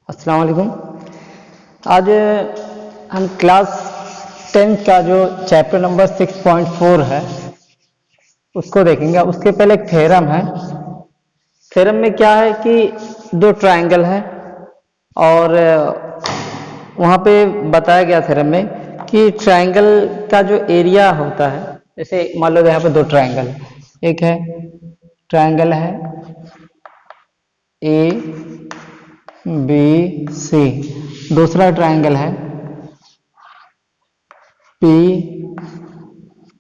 अस्सलाम वालेकुम। आज हम क्लास 10 का जो चैप्टर नंबर 6.4 है उसको देखेंगे। उसके पहले एक थ्योरम है। थ्योरम में क्या है कि दो ट्रायंगल है और वहाँ पे बताया गया थ्योरम में कि ट्रायंगल का जो एरिया होता है, जैसे मान लो यहाँ पे दो ट्रायंगल है, एक है ट्रायंगल है ए बी सी, दूसरा ट्रायंगल है पी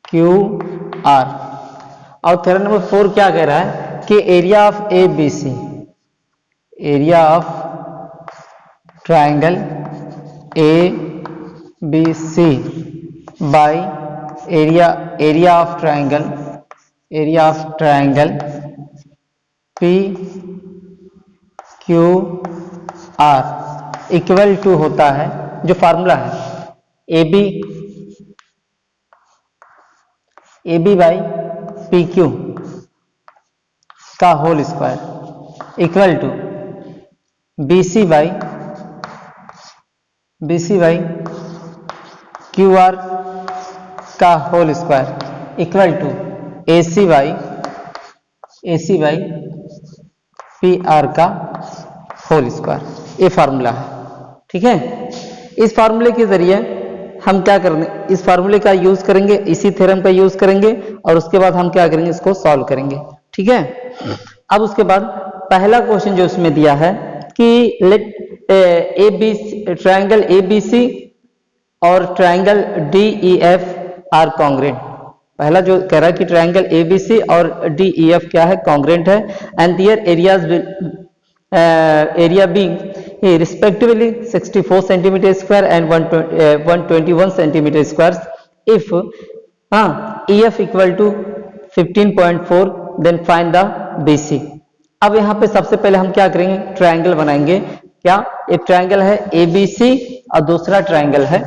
क्यू आर। और थ्योरम नंबर 4 क्या कह रहा है कि area of A B C, area of triangle A B C by area of triangle P Q R equal to होता है, जो फार्मूला है A B by P Q का whole square equal to B C by Q R का whole square equal to A C by P R का whole square. ये formula है, ठीक है। इस फार्मूले के जरिए हम क्या करेंगे, इस फार्मूले का यूज करेंगे, इसी थ्योरम का यूज करेंगे और उसके बाद हम क्या करेंगे, इसको सॉल्व करेंगे, ठीक है। अब उसके बाद पहला क्वेश्चन जो उसमें दिया है कि let triangle A B C और triangle D E F are congruent. पहला जो कह रहा है कि ट्रायंगल ए बी सी और डी ई एफ क्या है, कॉन्ग्रुएंट है, and there areas area being respectively 64 centimeter square and 121 centimeter squares if EF equal to 15.4 then find the BC। अब यहाँ पे सबसे पहले हम क्या करेंगे, ट्रायंगल बनाएंगे। क्या, एक ट्रायंगल है ABC और दूसरा ट्रायंगल है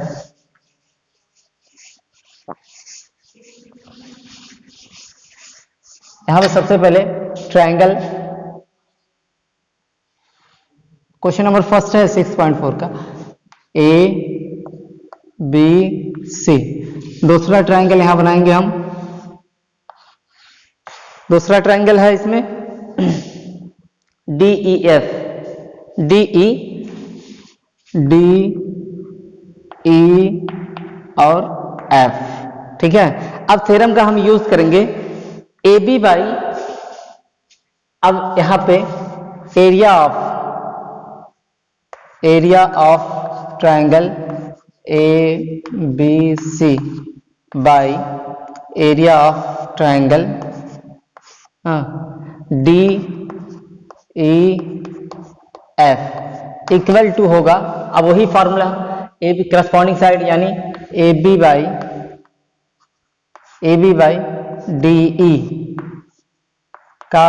यहाँ पे सबसे पहले ट्रायंगल, क्वेश्चन नंबर फर्स्ट है 6.4 का ए बी सी। दूसरा ट्रायंगल यहां बनाएंगे हम, दूसरा ट्रायंगल है इसमें D E F, D E और एफ, ठीक है। अब थ्योरम का हम यूज करेंगे ए बी बाई, अब यहां पे area of triangle A B C by area of triangle D E F equal to होगा, अब वही formula A B corresponding side यानी A B by D E का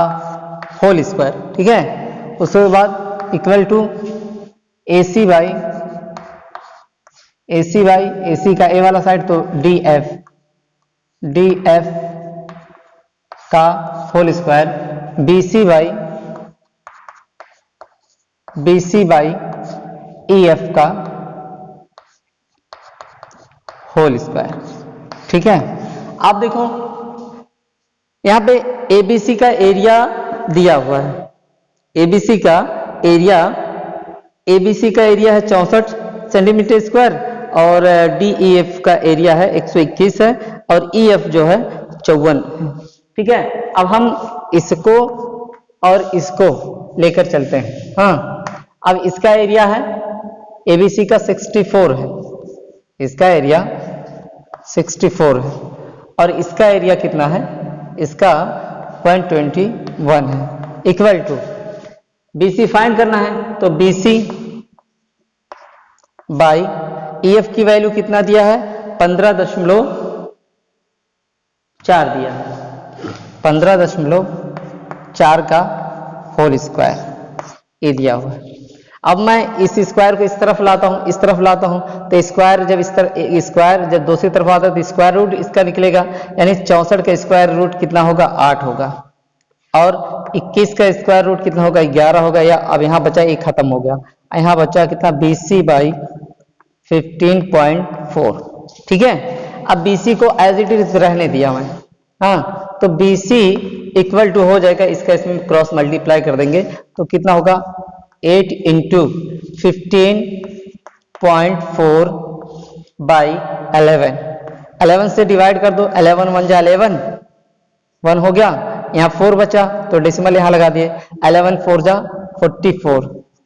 होल स्क्वायर, ठीक है। उसके बाद इक्वल टू ए सी का ए वाला साइड तो डी एफ का whole square B C by E F का होल स्क्वायर, ठीक है। आप देखो यहां पे एबीसी का एरिया दिया हुआ है, एबीसी का एरिया है 64 सेंटीमीटर स्क्वायर और डीईएफ का एरिया है 121 है और ईएफ जो है 54, ठीक है। अब हम इसको और इसको लेकर चलते हैं। हाँ, अब इसका एरिया है एबीसी का 64 है, इसका एरिया 64 है और इसका एरिया कितना है, इसका 121 है, इक्वल टू BC फाइंड करना है तो BC बाई EF की वैल्यू कितना दिया है, 15.4 दिया है, 15.4 का होल स्क्वायर ये दिया हुआ है। अब मैं इस स्क्वायर को इस तरफ लाता हूं, तो स्क्वायर जब दूसरी तरफ आता है तो स्क्वायर रूट इसका निकलेगा, यानी 64 का स्क्वायर रूट कितना होगा, 8 होगा और 21 का स्क्वायर रूट कितना होगा, 11 होगा, या अब यहाँ बचा एक खत्म हो गया यहाँ बचा कितना, BC बाई 15.4। ठीक है, अब BC को एज इट इज रहने दिया मैं। हाँ, तो BC इक्वल टू हो जाएगा, इसका इसमें क्रॉस मल्टीप्लाई कर देंगे तो कितना होगा, 8 इंटू 15.4 बाई 11 से डिवाइड कर दो, 11 1 जा 11, 1 हो गया, यहाँ 4 बचा तो डेसिमल यहाँ लगा दिए, 11 4 जा 44,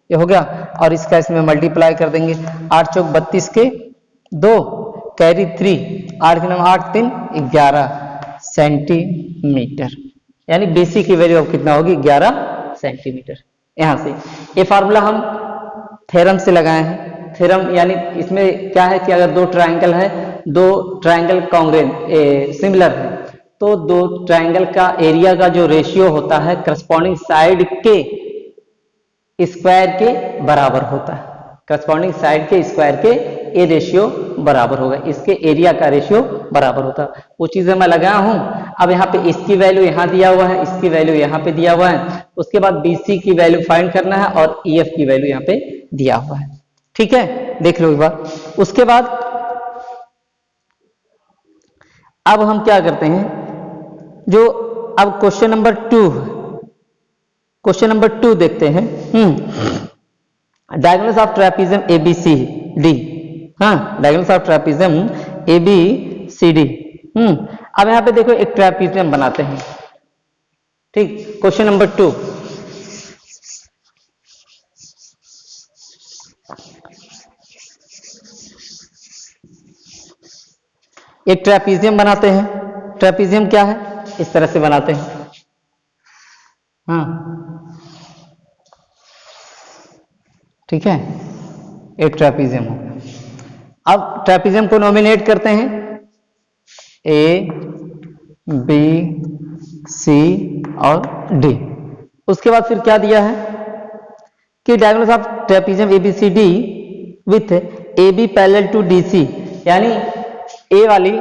ये हो गया। और इसका इसमें मल्टीप्लाई कर देंगे, 8 चौक 32 के 2 कैरी 3, 8 के 9 8 3 11 सेंटीमीटर, यानी BC की वैल्यू अब कितना होगी, 11 सेंटीमीटर। यहां से ये फार्मूला हम थ्योरम से लगाए हैं। थ्योरम यानी इसमें क्या है कि अगर दो ट्रायंगल है, दो ट्रायंगल कॉन्ग्रुएंट सिमिलर है, तो दो ट्रायंगल का एरिया का जो रेशियो होता है करस्पॉन्डिंग साइड के स्क्वायर के बराबर होता है। करस्पॉन्डिंग साइड के स्क्वायर के ये रेशियो बराबर होगा, इसके एरिया का रेशियो बराबर होता है। वो चीजें मैं लगाया हूं। अब यहाँ पे इसकी वैल्यू यहाँ दिया हुआ है, इसकी वैल्यू यहाँ पे दिया हुआ है, उसके बाद BC की वैल्यू फाइंड करना है और EF की वैल्यू यहाँ पे दिया हुआ है। ठीक है, देख लो एक बार। उसके बाद अब हम क्या करते हैं, जो अब क्वेश्चन नंबर 2 देखते हैं। डायगोनल्स ऑफ ट्रेपेजियम ABCD, हाँ, डायगोनल्स ऑफ ट्रेपेजियम ABCD। अब यहां पे देखो एक ट्रेपेजियम बनाते हैं। ठीक, क्वेश्चन नंबर 2, एक ट्रेपेजियम बनाते हैं। ट्रेपेजियम क्या है, इस तरह से बनाते हैं। हाँ, ठीक है, एक ट्रेपेजियम हो गया। अब ट्रेपेजियम को नॉमिनेट करते हैं, ABCD और D। उसके बाद फिर क्या दिया है कि diagonals of trapezium ABCD with AB parallel to DC, यानी A वाली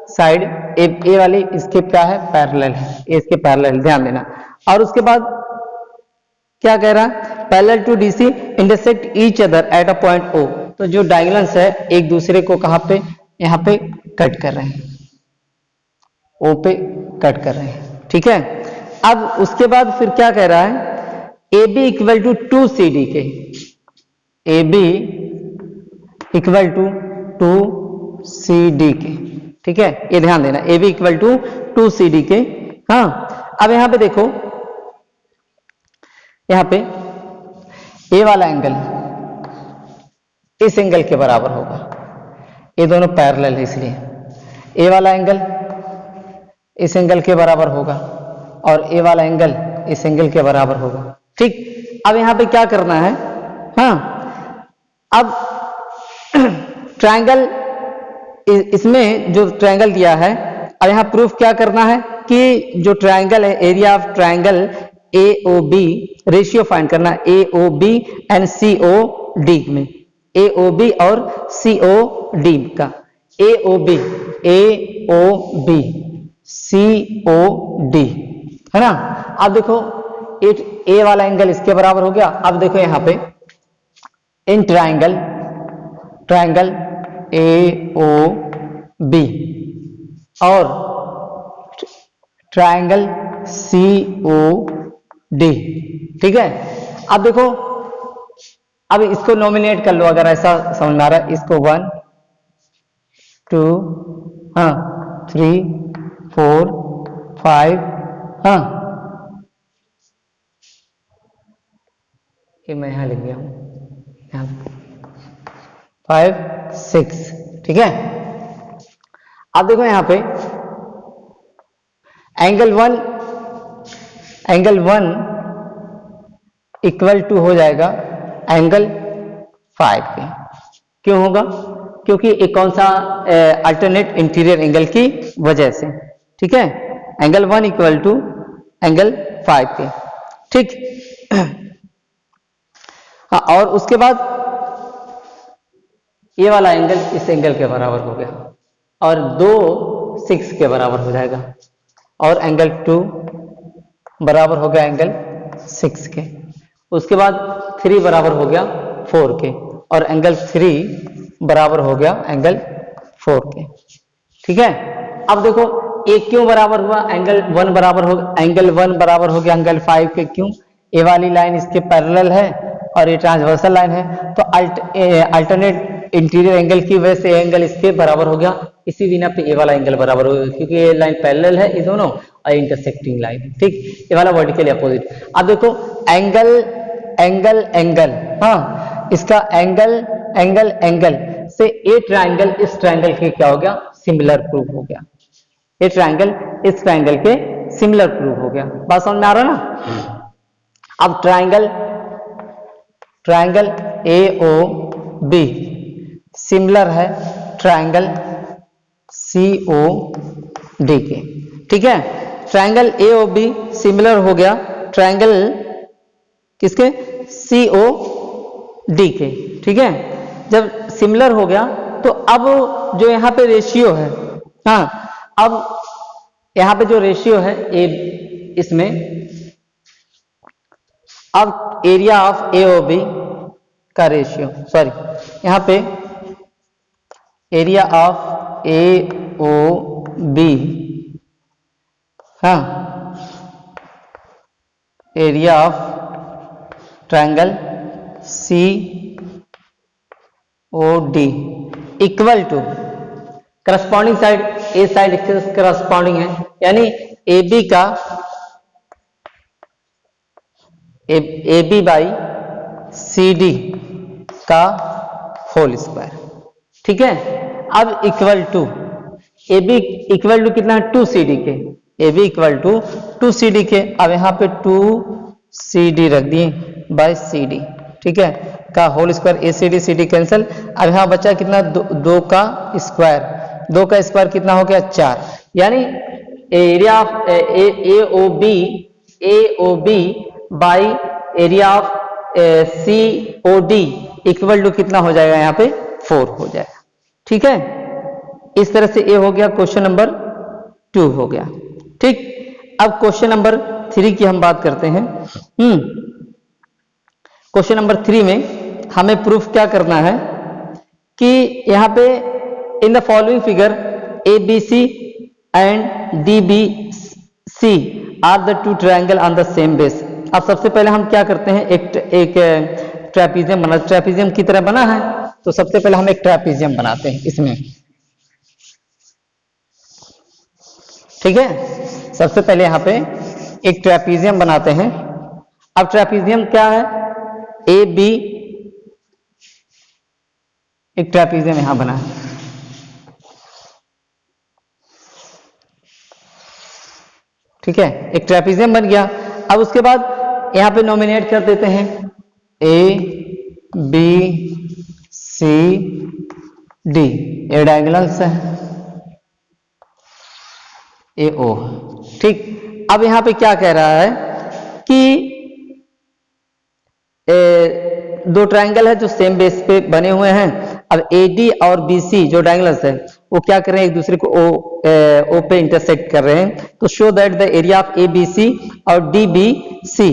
साइड, A वाली इसके क्या है, पैरेलल है, इसके पैरेलल, ध्यान देना। और उसके बाद क्या कह रहा है, parallel to DC intersect each other at a point O। तो जो डायगोनल्स है एक दूसरे को कहां पे, यहां पे कट कर रहे हैं, O पे कट कर रहे हैं। ठीक है, अब उसके बाद फिर क्या कह रहा है, AB इक्वल टू 2CD के, AB इक्वल टू 2CD के। ठीक है, ये ध्यान देना, AB इक्वल टू 2CD के। हाँ, अब यहां पे देखो, यहां पे A वाला एंगल इस एंगल के बराबर होगा, ये दोनों पैरेलल है, इसलिए A वाला एंगल इस एंगल के बराबर होगा और A वाला एंगल इस एंगल के बराबर होगा। ठीक, अब यहां पे क्या करना है, हाँ, अब ट्रायंगल, इसमें जो ट्रायंगल दिया है, अब यहां प्रूफ क्या करना है कि जो ट्रायंगल है, area of triangle AOB ratio find करना, AOB एंड COD में, AOB और COD का, AOB COD है ना। अब देखो एक A वाला एंगल इसके बराबर हो गया। अब देखो यहां पे इन ट्रायंगल AOB और ट्रायंगल COD। ठीक है, अब देखो, अब इसको नॉमिनेट कर लो, अगर ऐसा समझ में आ रहा है, इसको 1 2 3 4 5, हाँ, ये मैं यहां लिख गया हूं, 5 6। ठीक है, अब देखो यहां पे एंगल 1 इक्वल टू हो जाएगा एंगल 5 के। क्यों होगा, क्योंकि एक कौन सा अल्टरनेट इंटीरियर एंगल की वजह से। ठीक है, एंगल 1 इक्वल टू एंगल 5 के। ठीक, हाँ, और उसके बाद ये वाला एंगल इस एंगल के बराबर हो गया और 2 6 के बराबर हो जाएगा, और एंगल 2 बराबर हो गया एंगल 6 के। उसके बाद 3 बराबर हो गया 4 के, और एंगल 3 बराबर हो गया एंगल 4 के। ठीक है, अब देखो ए क्यों बराबर हुआ, एंगल 1 बराबर हो, एंगल 1 बराबर हो गया एंगल 5 के। क्यों? ए वाली लाइन इसके पैरेलल है और ये ट्रांसवर्सल लाइन है, तो अल्टरनेट इंटीरियर एंगल की वजह से एंगल इसके बराबर हो गया, इसी बिना पे ए वाला एंगल बराबर हो गया, क्योंकि ये लाइन पैरेलल है ये दोनों और इंटरसेक्टिंग लाइन। ठीक, ये वाला वर्टिकल अपोजिट। अब देखो एंगल एंगल एंगल, हाँ इसका एंगल एंगल एंगल से ए ट्रायंगल इस ट्रायंगल के क्या हो गया, सिमिलर प्रूफ हो गया। ये ट्रायंगल इस ट्रायंगल के सिमिलर प्रूफ हो गया। बात समझ में आ रहा है ना? अब triangle triangle A O B similar है ट्रायंगल सी ओ डी के। ठीक है, triangle A O B similar हो गया ट्रायंगल किसके, सी ओ डी के। ठीक है, जब सिमिलर हो गया तो अब जो यहाँ पे रेशियो है, हाँ अब यहाँ पे जो रेशियो है ए, इसमें अब area of A O B का रेशियो, सॉरी यहाँ पे area of A O B, हाँ area of triangle C O D equal to corresponding side, A side इसके करस्पॉन्डिंग है, यानी ए बी का A B by C D का whole square. ठीक है, अब equal to A B equal to कितना है, 2 सी डी के, A B equal to 2 C D के। अब यहाँ पे 2 सी डी रख दिए बाई सी डी, ठीक है, का होल स्क्वायर, ए सी डी कैंसिल। अब यहाँ बचा कितना, 2 का स्क्वायर, 2 का स्क्वायर कितना हो गया 4, यानी area of A O B by area of C O D equal to कितना हो जाएगा, यहाँ पे 4 हो जाएगा। ठीक है, इस तरह से ए हो गया, क्वेश्चन नंबर 2 हो गया। ठीक, अब क्वेश्चन नंबर 3 की हम बात करते हैं। क्वेश्चन नंबर 3 में हमें प्रूफ क्या करना है कि यहाँ पे in the following figure A B C and D B C are the 2 triangles on the same base. अब सबसे पहले हम क्या करते हैं, एक ट्रेपीजियम बना, ट्रेपीजियम की तरह बना है, तो सबसे पहले हम एक ट्रेपीजियम बनाते हैं इसमें। ठीक है, सबसे पहले यहाँ पे एक ट्रेपीजियम बनाते हैं। अब ट्रेपीजियम क्या है, ए बी, एक ट्रेपीजियम यहां बना है। ठीक है, एक ट्रेपीजियम बन गया। अब उसके बाद यहां पे नॉमिनेट कर देते हैं A B C D, a diagonals है, ए ओ। ठीक, अब यहां पे क्या कह रहा है कि 2 ट्रायंगल है जो सेम बेस पे बने हुए हैं। अब ए डी और बी सी जो डायगोनल्स है वो क्या कर रहे हैं, एक दूसरे को ओ पे इंटरसेक्ट कर रहे हैं। तो show that the area of A B C और D B C,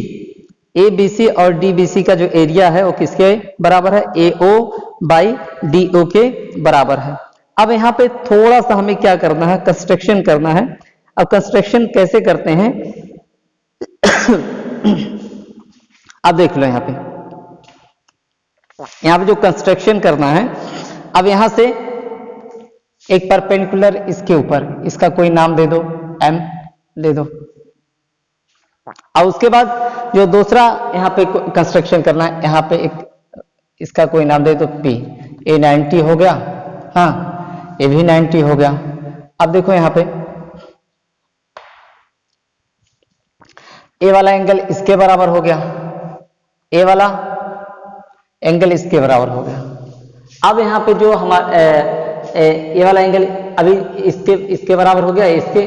A B C और डी बी सी का जो एरिया है वो किसके बराबर है, A O by D O के बराबर है। अब यहाँ पे थोड़ा सा हमें क्या करना है, कंस्ट्रक्शन करना है। अब कंस्ट्रक्शन कैसे करते हैं अब देख लो, यहाँ पे जो कंस्ट्रक्शन करना है, अब यहां से एक परपेंडिकुलर इसके ऊपर, इसका कोई नाम दे दो, एम दे दो। और उसके बाद जो दूसरा यहाँ पे कंस्ट्रक्शन करना है, यहाँ पे एक इसका कोई नाम दे दो, पी। ए 90 हो गया, हाँ ये भी 90 हो गया। अब देखो यहाँ पे ए वाला एंगल इसके बराबर हो गया, ए वाला एंगल इसके बराबर हो गया। अब यहाँ पे जो हमारा ये वाला एंगल अभी इसके बराबर हो गया, इसके।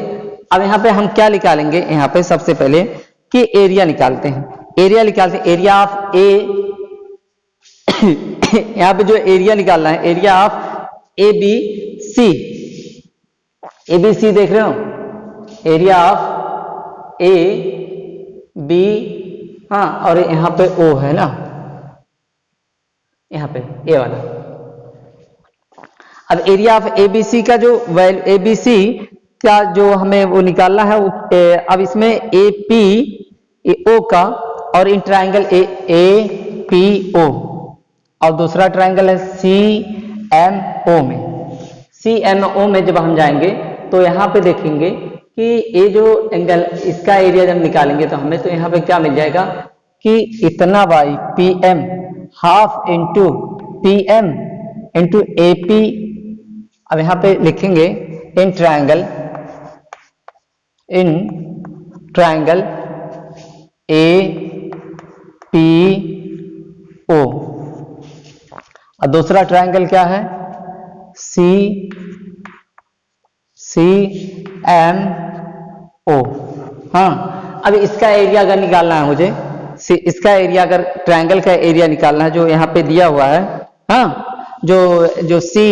अब यहाँ पे हम क्या निकालेंगे, यहाँ पे सबसे पहले कि एरिया निकालते हैं, एरिया निकालते हैं, एरिया ऑफ ए यहाँ पे जो एरिया निकालना है, area of A B C, A B C देख रहे हो, एरिया ऑफ ए बी, हाँ और यहाँ पे ओ है ना, यहाँ पे ए वाला। अब एरिया ऑफ एबीसी का जो एबीसी का जो हमें वो निकालना है, अब इसमें ए पी ओ का और in triangle A P O और दूसरा ट्राइंगल है सी एम ओ में। सी एम ओ में जब हम जाएंगे तो यहाँ पे देखेंगे कि ये जो एंगल इसका एरिया जब निकालेंगे तो हमें तो यहाँ पे क्या मिल जाएगा कि इतना by P M half into P M into A P. अब यहाँ पे लिखेंगे in triangle A P O और दूसरा ट्राइंगल क्या है सी एम ओ। हाँ, अब इसका एरिया अगर निकालना है मुझे, इसका एरिया अगर ट्राइंगल का एरिया निकालना है जो यहाँ पे दिया हुआ है, हाँ, जो सी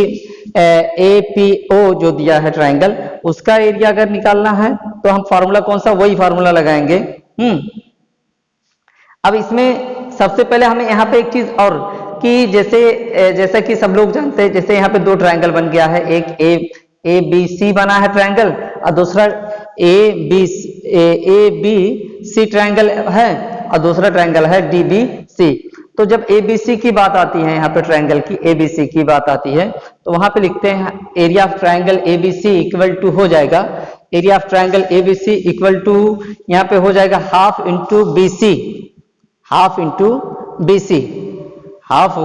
ए पी ओ जो दिया है ट्राइंगल, उसका एरिया अगर निकालना है तो हम फार्मूला कौन सा, वही फार्मूला लगाएंगे। अब इसमें सबसे पहले हमें यहाँ पे एक चीज और कि जैसा कि सब लोग जानते हैं, जैसे यहाँ पे दो ट्राइंगल बन गया है, एक ए बी सी बना है ट्राइंगल और दूसरा ए बी सी ट्राइंगल है और दूसरा ट्राइंगल है डी बी सी। तो जब ए बी सी की बात आती है, यहाँ पे ट्राइंगल की ए बी सी की बात आती है, तो वहां पे लिखते हैं area of triangle A B C equal to हो जाएगा, area of triangle A B C equal to यहाँ पे हो जाएगा half into B C, half into B C, half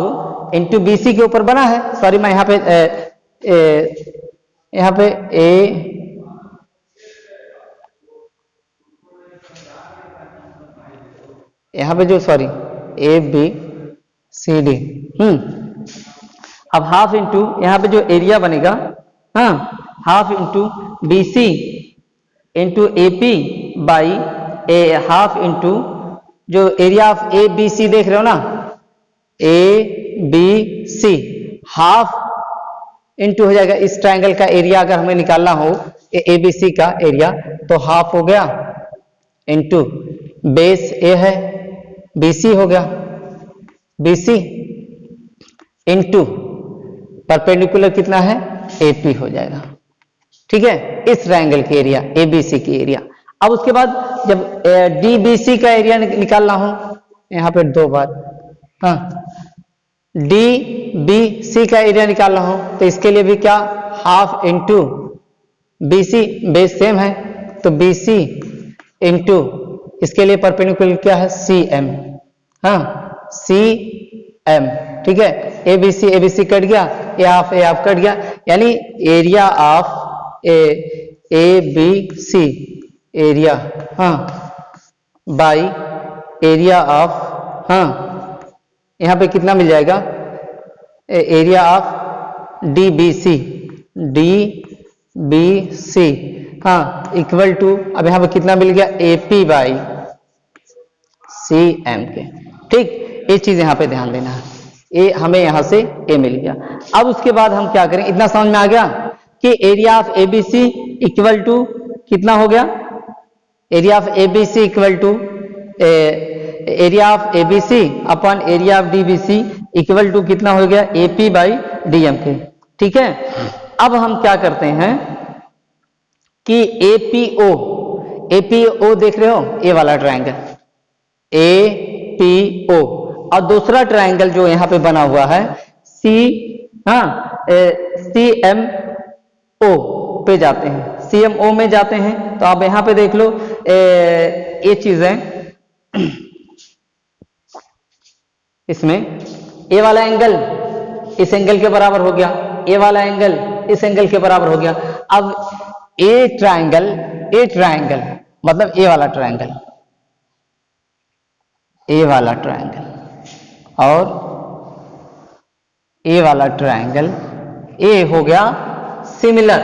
into B C के ऊपर बना है। सॉरी, मैं यहाँ पे यहाँ पे जो sorry A B C D, अब हाफ इंटू यहाँ पे जो एरिया बनेगा, हाँ, half into B C into A P by half into जो area of A B C देख रहे हो ना, A B C, half into हो जाएगा इस ट्राइंगल का एरिया अगर हमें निकालना हो ए बी सी का एरिया तो हाफ हो गया इंटू बेस ए है बीसी हो गया, बीसी इंटू परपेंडिकुलर कितना है एपी हो जाएगा। ठीक है, इस ट्राइंगल की एरिया एबीसी की एरिया। अब उसके बाद जब डीबीसी का एरिया निकालना हो, यहाँ पे दो बार, हाँ, डीबीसी का एरिया निकालना हो तो इसके लिए भी क्या, half into BC, base same है तो बीसी इंटू इसके लिए परपेंडिकुलर क्या है सी एम, हाँ, सी एम। ठीक है, एबीसी कट गया, ए हाफ कट गया, यानी area of A B C area, हाँ, बाई एरिया ऑफ, हाँ, यहाँ पे कितना मिल जाएगा area of D B C, हाँ, इक्वल टू, अब यहाँ पे कितना मिल गया एपी बाई सी एम के। ठीक, ये चीज यहाँ पे ध्यान देना है, ए हमें यहाँ से ए मिल गया। अब उसके बाद हम क्या करें, इतना समझ में आ गया कि area of ABC equal to कितना हो गया, area of ABC equal to area of ABC अपन area of DBC equal to कितना हो गया एपी बाई डीएम के। ठीक है, अब हम क्या करते हैं कि एपीओ देख रहे हो, ए वाला ट्राइंगल एपीओ, और दूसरा ट्राइंगल जो यहां पे बना हुआ है सीएमओ पे जाते हैं, सीएमओ में जाते हैं। तो आप यहां पे देख लो ये चीजें, इसमें ए वाला एंगल इस एंगल के बराबर हो गया, ए वाला एंगल इस एंगल के बराबर हो गया। अब ए ट्राइंगल मतलब ए वाला ट्राइंगल और ए वाला ट्राइंगल, ए हो गया सिमिलर,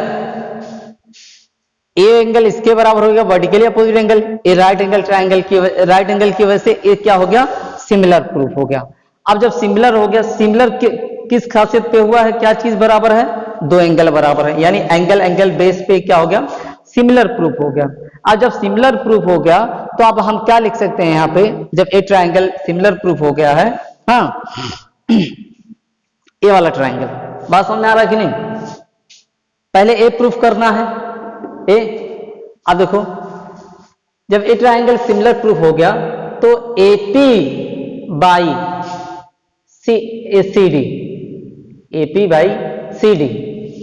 ए एंगल इसके बराबर हो गया वर्टिकली अपोजिट एंगल, ए राइट एंगल ट्राइंगल की राइट एंगल की वजह से ए क्या हो गया सिमिलर प्रूफ हो गया। अब जब सिमिलर हो गया, सिमिलर किस खासियत पे हुआ है, क्या चीज बराबर है, दो एंगल बराबर है, यानी एंगल बेस पे क्या हो गया सिमिलर प्रूफ हो गया। अब जब सिमिलर प्रूफ हो गया तो अब हम क्या लिख सकते हैं यहाँ पे, जब ए ट्राइंगल सिमिलर प्रूफ हो गया है, हाँ, ए वाला ट्राइंगल। बात समझ में आ रहा है कि नहीं? पहले ए प्रूफ करना है, ए। अब देखो, जब ए ट्राइंगल सिमिलर प्रूफ हो गया तो A P by C D, A P by C D,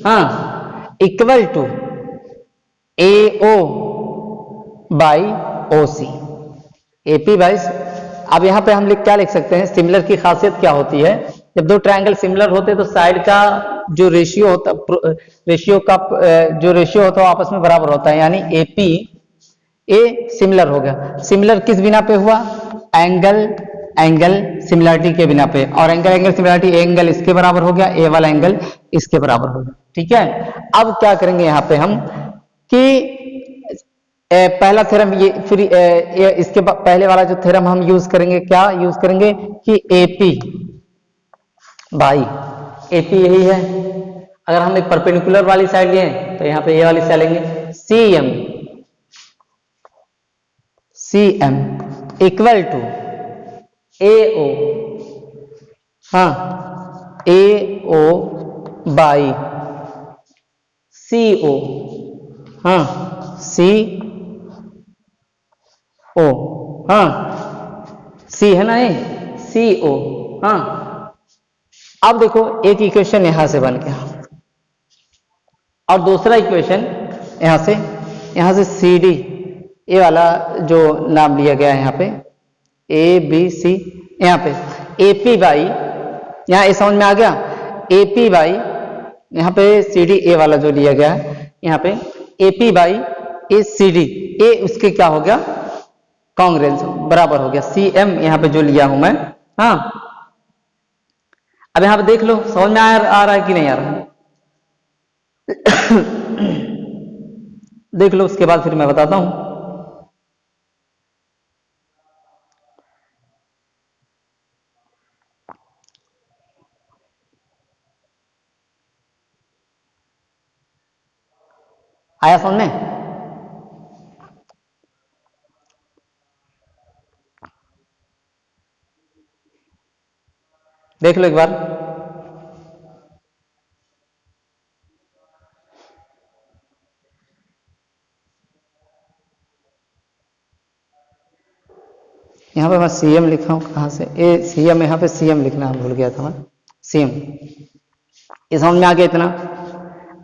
हाँ, equal to A O by O C, A P by. अब यहां पे हम क्या लिख सकते हैं? सिमिलर की खासियत क्या होती है? जब दो ट्रायंगल सिमिलर होते हैं तो साइड का जो रेशियो होता है आपस में बराबर होता है, यानी एपी ए सिमिलर हो गया। सिमिलर किस बिना पे हुआ? एंगल सिमिलरिटी के बिना पे, और एंगल सिमिलरिटी, एंगल इसके बराबर हो गया, ए वाला एंगल इसके बराबर हो गया। ठीक है, अब क्या करेंगे यहां पे हम कि पहला थ्योरम ये, फिर इसके पहले वाला जो थ्योरम हम यूज करेंगे, क्या यूज करेंगे कि एपी बाई, एपी यही है। अगर हम एक परपेंडिकुलर वाली साइड लिए तो यहां पे ये वाली साइड लेंगे, C M equal to A ओ, हाँ, ए ओ बाई सी ओ, हाँ, सी ओ, हाँ, सी है ना, ए सी ओ, हाँ। अब देखो एक इक्वेशन यहां से बन गया और दूसरा इक्वेशन यहां से सी डी, ए वाला जो नाम लिया गया है यहाँ पे, ए बी सी, यहाँ पे एपी बाई, यहाँ ए समझ में आ गया, एपी बाई, यहाँ पे सी डी ए वाला जो लिया गया है, यहाँ पे A P by A C D, ए उसके क्या हो गया? कांग्रेंस, बराबर हो गया सी एम, यहाँ पे जो लिया हूं मैं, हाँ। अब यहां पे देख लो, समझ में आ रहा है कि नहीं आ रहा? देख लो, उसके बाद फिर मैं बताता हूं। आया समझ में? देख लो एक बार। यहाँ पे मैं सीएम लिखा हूँ, कहाँ से? ए सीएम, यहाँ पे सीएम लिखना भूल गया था मैं, सीएम। ये समझ में आ गया इतना?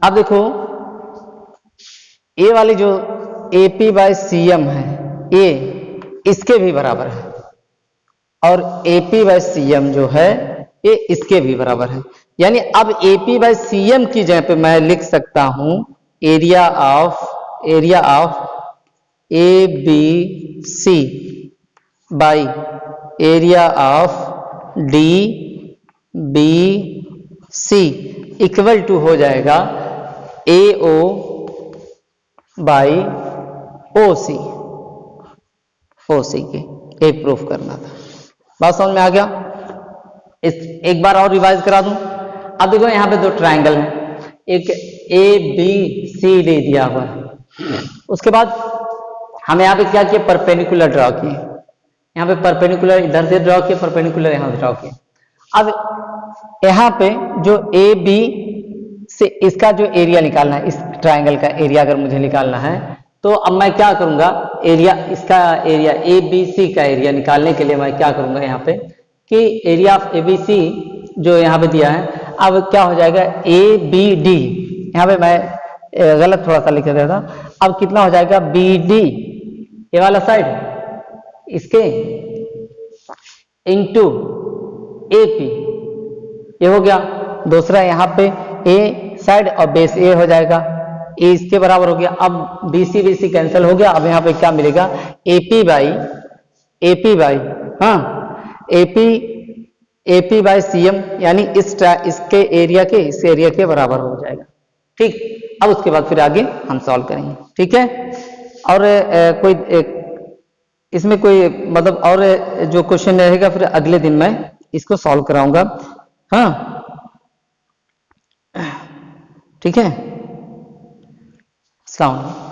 अब देखो, ए वाली जो एपी बाई सीएम है, ए इसके भी बराबर है, और एपी बाई सीएम जो है ये इसके भी बराबर है। यानी अब एपी बाई सीएम की जगह पे मैं लिख सकता हूं area of A B C by area of D B C equal to हो जाएगा ए ओ बाई ओ सी के। एक प्रूफ करना था। बात समझ में आ गया? इस एक बार और रिवाइज करा दूं। अब देखो यहां पे दो ट्रायंगल हैं, एक ए बी सी डी दिया हुआ है। उसके बाद हम यहाँ पे क्या किए? परपेंडिकुलर ड्रॉ किए। यहाँ पे परपेंडिकुलर इधर से ड्रॉ किए, परपेंडिकुलर यहां से ड्रॉ किए। अब यहाँ पे जो ए बी से इसका जो एरिया निकालना है, इस ट्रायंगल का एरिया अगर मुझे निकालना है, तो अब मैं क्या करूंगा? एरिया, इसका एरिया ए बी सी का एरिया निकालने के लिए मैं क्या करूंगा यहाँ पे कि area of A B C जो यहाँ पे दिया है, अब क्या हो जाएगा? ए बी डी, यहाँ पे मैं गलत थोड़ा सा लिख दिया था। अब कितना हो जाएगा? बी डी, ये वाला साइड इसके इंटू ए पी, ये हो गया। दूसरा यहाँ पे ए साइड और बेस ए हो जाएगा, ए इसके बराबर हो गया। अब बीसी बीसी कैंसिल हो गया। अब यहाँ पे क्या मिलेगा? एपी बाई, हाँ, एपी बाई सीएम, यानी इसके एरिया के इस एरिया के बराबर हो जाएगा। ठीक, अब उसके बाद फिर आगे हम सॉल्व करेंगे। ठीक है, और इसमें कोई मतलब और जो क्वेश्चन रहेगा फिर अगले दिन मैं इसको सॉल्व कराऊंगा। हाँ, ठीक है, अस्सलाम वालेकुम।